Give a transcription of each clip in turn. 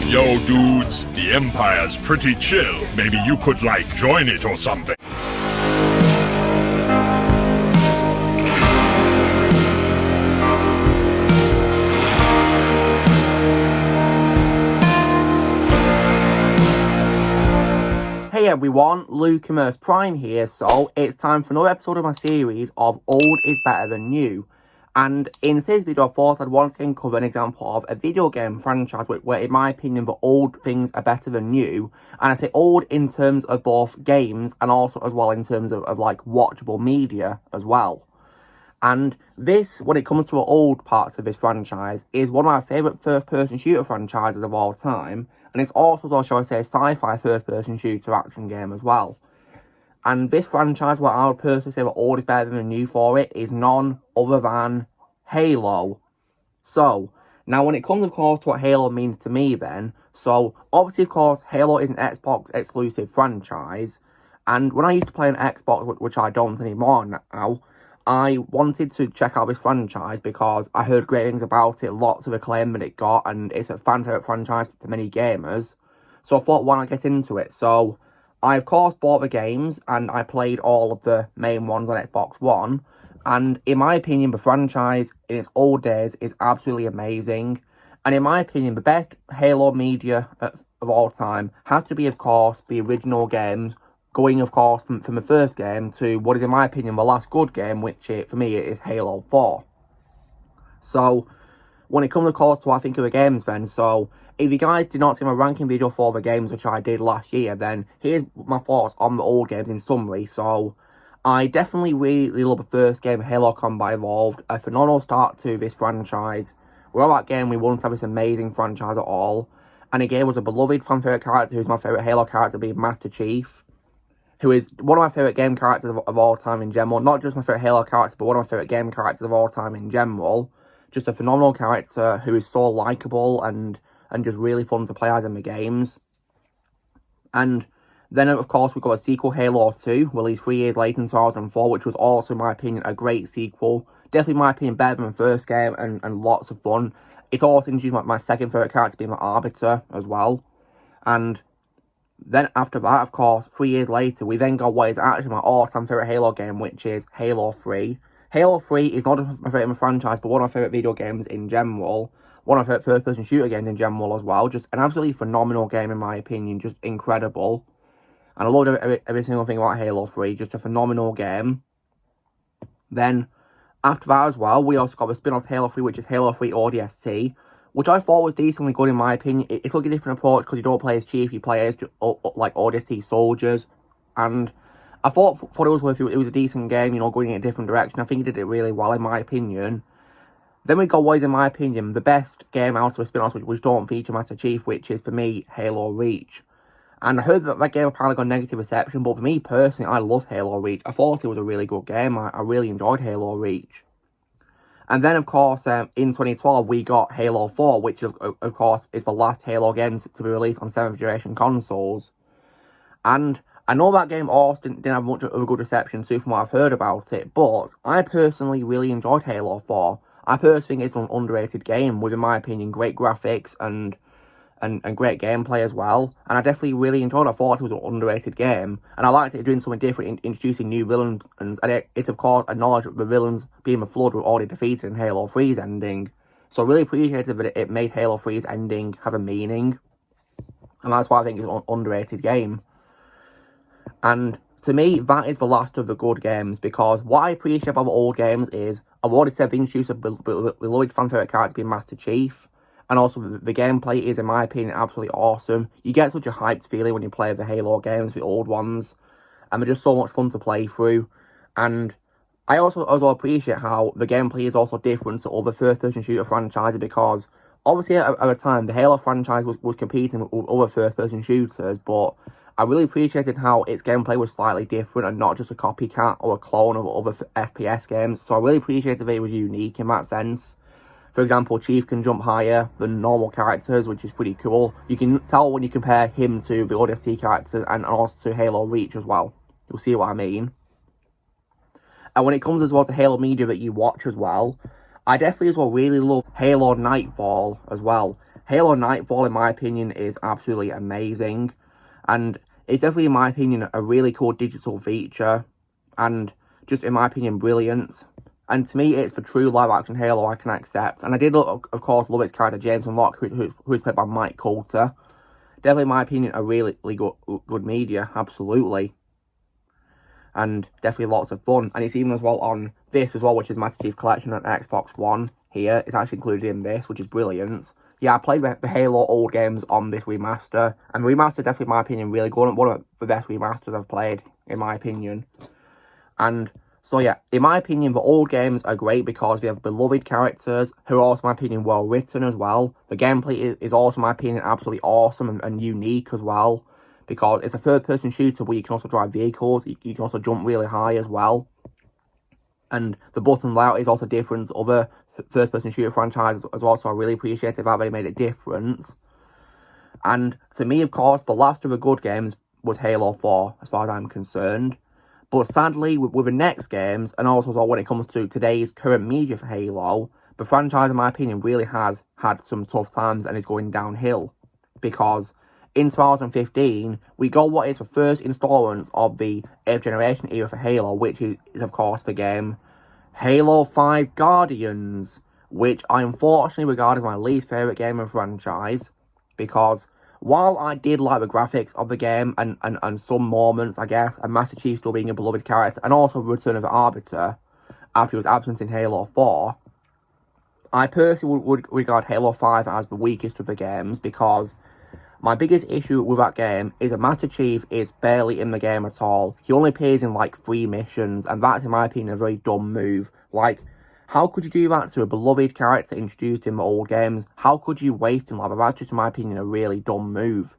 Yo, dudes, the Empire's pretty chill. Maybe you could, like, join it or something. Hey everyone, Luke Immerse Prime here, so it's time for another episode of my series of Old is Better Than New. And in today's video I thought I'd once again cover an example of a video game franchise where in my opinion the old things are better than new. And I say old in terms of both games and also as well in terms of like watchable media as well. And this, when it comes to the old parts of this franchise, is one of my favourite first-person shooter franchises of all time. And it's also, shall I say, a sci-fi first-person shooter action game as well. And this franchise, what I would personally say the old is better than the new for it, is none other than Halo. So, now when it comes, of course, to what Halo means to me then, so, obviously, of course, Halo is an Xbox exclusive franchise. And when I used to play on Xbox, which I don't anymore now, I wanted to check out this franchise because I heard great things about it, lots of acclaim that it got, and it's a fan favourite franchise for many gamers. So I thought, why not get into it? So I, of course, bought the games, and I played all of the main ones on Xbox One. And in my opinion, the franchise, in its old days, is absolutely amazing. And in my opinion, the best Halo media of all time has to be, of course, the original games, going, of course, from the first game to what is, in my opinion, the last good game, which, for me, is Halo 4. So, when it comes, of course, to what I think of the games, then, so, if you guys did not see my ranking video for the games, which I did last year, then here's my thoughts on the old games in summary. So, I definitely really love the first game, Halo Combat Evolved, a phenomenal start to this franchise. Without that game, we wouldn't have this amazing franchise at all. And it gave us a beloved fan-favourite character, who's my favourite Halo character, being Master Chief, who is one of my favourite game characters of all time in general. Not just my favourite Halo character, but one of my favourite game characters of all time in general. Just a phenomenal character who is so likeable and just really fun to play as in the games. And then, of course, we got a sequel, Halo 2, released 3 years later in 2004, which was also, in my opinion, a great sequel. Definitely, in my opinion, better than the first game and lots of fun. It's also introduced my second favourite character, being my Arbiter as well. And then after that, of course, 3 years later, we then got what is actually my all-time favourite Halo game, which is Halo 3. Halo 3 is not just my favourite franchise, but one of my favourite video games in general. One of my favourite first-person shooter games in general as well. Just an absolutely phenomenal game, in my opinion. Just incredible. And I loved every single thing about Halo 3. Just a phenomenal game. Then, after that as well, we also got the spin-off Halo 3, which is Halo 3 ODST, which I thought was decently good in my opinion. It's like a different approach because you don't play as Chief, you play as like ODST soldiers. And I thought it was worth it. It was a decent game, you know, going in a different direction. I think it did it really well in my opinion. Then we got what is, in my opinion, the best game out of a spin-off which don't feature Master Chief, which is, for me, Halo Reach. And I heard that game apparently got negative reception, but for me personally, I love Halo Reach. I thought it was a really good game. I really enjoyed Halo Reach. And then, of course, in 2012, we got Halo 4, which, of course, is the last Halo game to be released on 7th generation consoles. And I know that game also didn't have much of a good reception, too, from what I've heard about it, but I personally really enjoyed Halo 4. I personally think it's an underrated game, with, in my opinion, great graphics and great gameplay as well. And I definitely really enjoyed it. I thought it was an underrated game. And I liked it doing something different, introducing new villains. And it's, of course, acknowledged that the villains, being the Flood, were already defeated in Halo 3's ending. So I really appreciated that it made Halo 3's ending have a meaning. And that's why I think it's an underrated game. And to me, that is the last of the good games. Because what I appreciate about the old games is, I've already said the introduce of beloved fan-favourite character being Master Chief. And also, the gameplay is, in my opinion, absolutely awesome. You get such a hyped feeling when you play the Halo games, the old ones. And they're just so much fun to play through. And I also appreciate how the gameplay is also different to other first-person shooter franchises. Because, obviously, at the time, the Halo franchise was competing with other first-person shooters. But I really appreciated how its gameplay was slightly different and not just a copycat or a clone of other FPS games. So I really appreciated that it was unique in that sense. For example, Chief can jump higher than normal characters, which is pretty cool. You can tell when you compare him to the ODST characters and also to Halo Reach as well. You'll see what I mean. And when it comes as well to Halo media that you watch as well, I definitely as well really love Halo Nightfall as well. Halo Nightfall, in my opinion, is absolutely amazing. And it's definitely, in my opinion, a really cool digital feature. And just, in my opinion, brilliant. And to me, it's the true live-action Halo I can accept. And I did, of course, love its character, Jameson Locke, who's played by Mike Coulter. Definitely, in my opinion, a really good media, absolutely. And definitely lots of fun. And it's even as well on this as well, which is Master Chief Collection on Xbox One here. It's actually included in this, which is brilliant. Yeah, I played the Halo old games on this remaster. And the remaster, definitely, in my opinion, really good. One of the best remasters I've played, in my opinion. And so, yeah, in my opinion, the old games are great because they have beloved characters who are also, in my opinion, well written as well. The gameplay is also, in my opinion, absolutely awesome and unique as well. Because it's a third-person shooter where you can also drive vehicles. You can also jump really high as well. And the button layout is also different to other first-person shooter franchises as well. So I really appreciate that they made it different. And to me, of course, the last of the good games was Halo 4, as far as I'm concerned. But sadly, with the next games, and also as well when it comes to today's current media for Halo, the franchise, in my opinion, really has had some tough times and is going downhill. Because in 2015, we got what is the first installment of the 8th generation era for Halo, which is of course the game Halo 5 Guardians, which I unfortunately regard as my least favourite game of the franchise, because while I did like the graphics of the game and some moments, I guess, and Master Chief still being a beloved character, and also the return of the Arbiter after he was absent in Halo 4, I personally would regard Halo 5 as the weakest of the games, because my biggest issue with that game is that Master Chief is barely in the game at all. He only appears in like 3 missions, and that's, in my opinion, a very dumb move. Like, how could you do that to a beloved character introduced in the old games? How could you waste him like that? That's just, in my opinion, a really dumb move.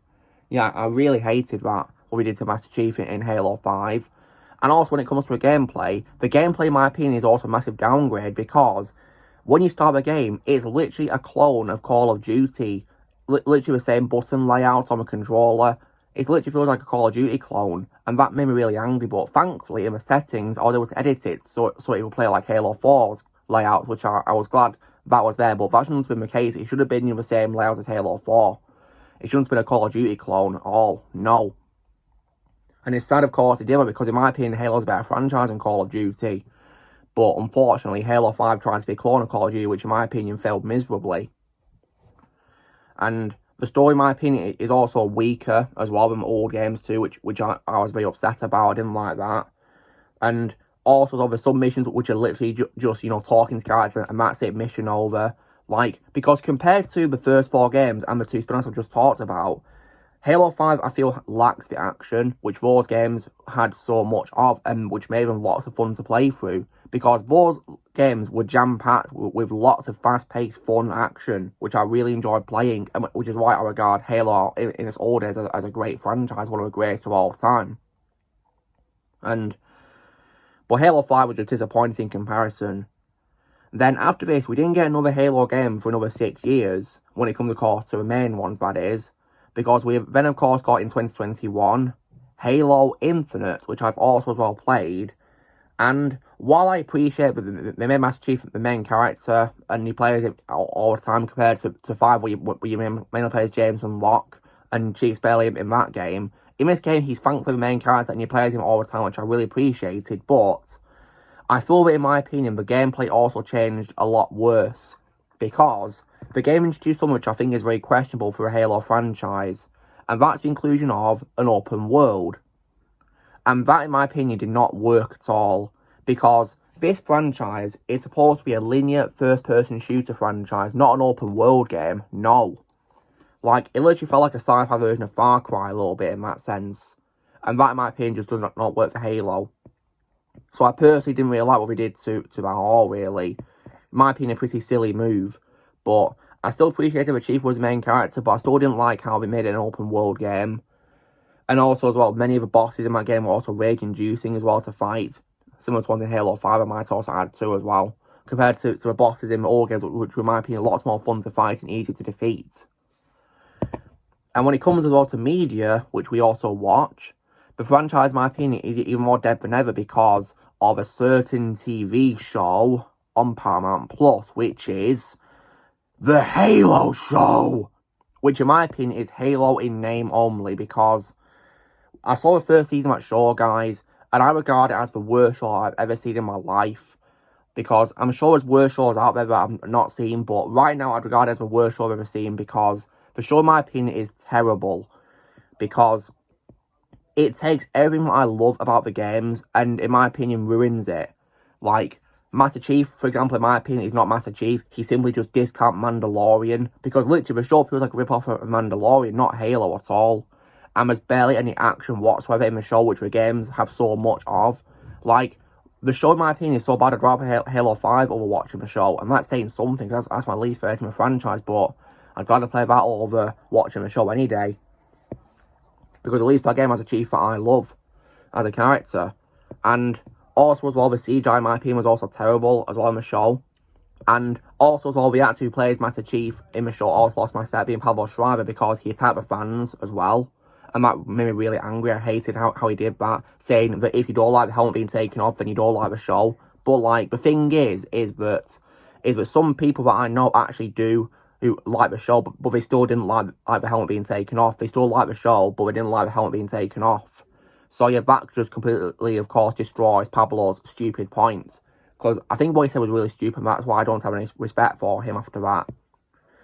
Yeah, I really hated that, what we did to Master Chief in Halo 5. And also, when it comes to the gameplay, in my opinion, is also a massive downgrade, because when you start the game, it's literally a clone of Call of Duty. Literally the same button layout on the controller. It literally feels like a Call of Duty clone, and that made me really angry. But thankfully, in the settings, I was able to edit it so it would play like Halo 4's layout, which I was glad that was there. But that shouldn't have been the case. It should have been the same layout as Halo 4. It shouldn't have been a Call of Duty clone at all. No. And it's sad, of course, it did, because in my opinion, Halo's a better franchise than Call of Duty. But unfortunately, Halo 5 tried to be a clone of Call of Duty, which in my opinion failed miserably. And the story, in my opinion, is also weaker as well than old games too, which I was very upset about. I didn't like that. And also the submissions, which are literally just, talking to characters and that's it, mission over. Like, because compared to the first 4 games and the 2 spin-offs I've just talked about, Halo 5, I feel, lacks the action, which those games had so much of, and which made them lots of fun to play through. Because those games were jam-packed with lots of fast-paced, fun action, which I really enjoyed playing, and which is why I regard Halo in its old days as a great franchise, one of the greatest of all time. But Halo 5 was just disappointing in comparison. Then after this, we didn't get another Halo game for another 6 years, when it comes, of course, to the main ones, that is. Because we then, of course, got in 2021 Halo Infinite, which I've also as well played. And while I appreciate that they made Master Chief the main character, and he plays it all the time compared to 5, where you mainly plays Jameson Locke, and Chief's barely in that game, in this game he's thankfully the main character and he plays him all the time, which I really appreciated. But I feel that, in my opinion, the gameplay also changed a lot worse, because the game introduced something which I think is very questionable for a Halo franchise, and that's the inclusion of an open world. And that, in my opinion, did not work at all, because this franchise is supposed to be a linear first-person shooter franchise, not an open world game. No. Like, it literally felt like a sci-fi version of Far Cry a little bit in that sense. And that, in my opinion, just does not work for Halo. So I personally didn't really like what we did to that at all, really. In my opinion, a pretty silly move. But I still appreciated the Chief was the main character, but I still didn't like how they made it an open world game. And also, as well, many of the bosses in that game were also rage-inducing as well to fight. Similar to ones in Halo 5, I might also add to as well. Compared to the bosses in the old games, which were, in my opinion, lots more fun to fight and easy to defeat. And when it comes as well to media, which we also watch, the franchise, in my opinion, is even more dead than ever because of a certain TV show on Paramount Plus, which is The Halo Show. which in my opinion is Halo in name only, because I saw the first season of that show, guys, and I regard it as the worst show I've ever seen in my life. Because I'm sure there's worse shows out there that I'm not seeing, but right now I'd regard it as the worst show I've ever seen, because the show, in my opinion, is terrible. Because it takes everything that I love about the games and, in my opinion, ruins it. Like, Master Chief, for example, in my opinion, is not Master Chief. He simply just discount Mandalorian, because literally the show feels like a rip-off of Mandalorian, not Halo at all. And there's barely any action whatsoever in the show, which the games have so much of. Like, the show, in my opinion, is so bad I'd rather Halo 5 over watching the show. And that's saying something, because that's my least favourite in the franchise, but I'd rather play that over watching the show any day. Because at least that game has a Chief that I love as a character. And also as well, the CGI, in my opinion, was also terrible as well in the show. And also as well, the actor who plays Master Chief in the show also lost my respect, being Pablo Schreiber, because he attacked the fans as well. And that made me really angry. I hated how he did that, saying that if you don't like the helmet being taken off, then you don't like the show. But, like, the thing is that some people that I know actually do, who like the show, but they still didn't like the helmet being taken off. They still like the show, but they didn't like the helmet being taken off. So, yeah, that just completely, of course, destroys Pablo's stupid point. Because I think what he said was really stupid, and that's why I don't have any respect for him after that.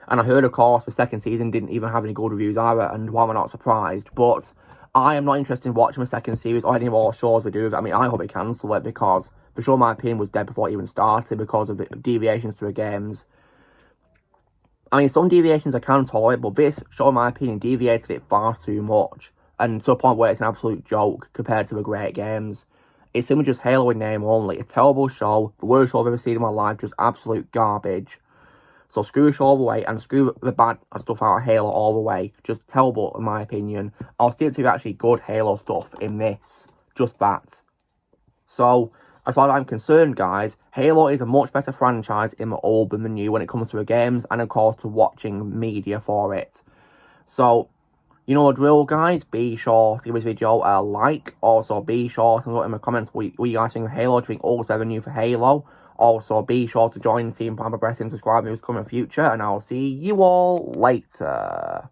And I heard, of course, the second season didn't even have any good reviews either, and why am I not surprised? But I am not interested in watching the second series or any of all shows they do. I mean, I hope they cancel it, because the show, in my opinion, was dead before it even started because of deviations to the games. I mean, some deviations I can tolerate, but this show, in my opinion, deviated it far too much. And to a point where it's an absolute joke compared to the great games. It's simply just Halo in name only. A terrible show, the worst show I've ever seen in my life, just absolute garbage. So screw it all the way, and screw the bad stuff out of Halo all the way. Just terrible, in my opinion. I'll stick to actually good Halo stuff in this. Just that. So, as far as I'm concerned, guys, Halo is a much better franchise in the old than the new when it comes to the games, and of course to watching media for it. So, you know the drill, guys. Be sure to give this video a like. Also, be sure to put in the comments what you guys think of Halo. Do you think all's better new for Halo? Also, be sure to join Team Papa Press and subscribe to who's coming in the future, and I'll see you all later.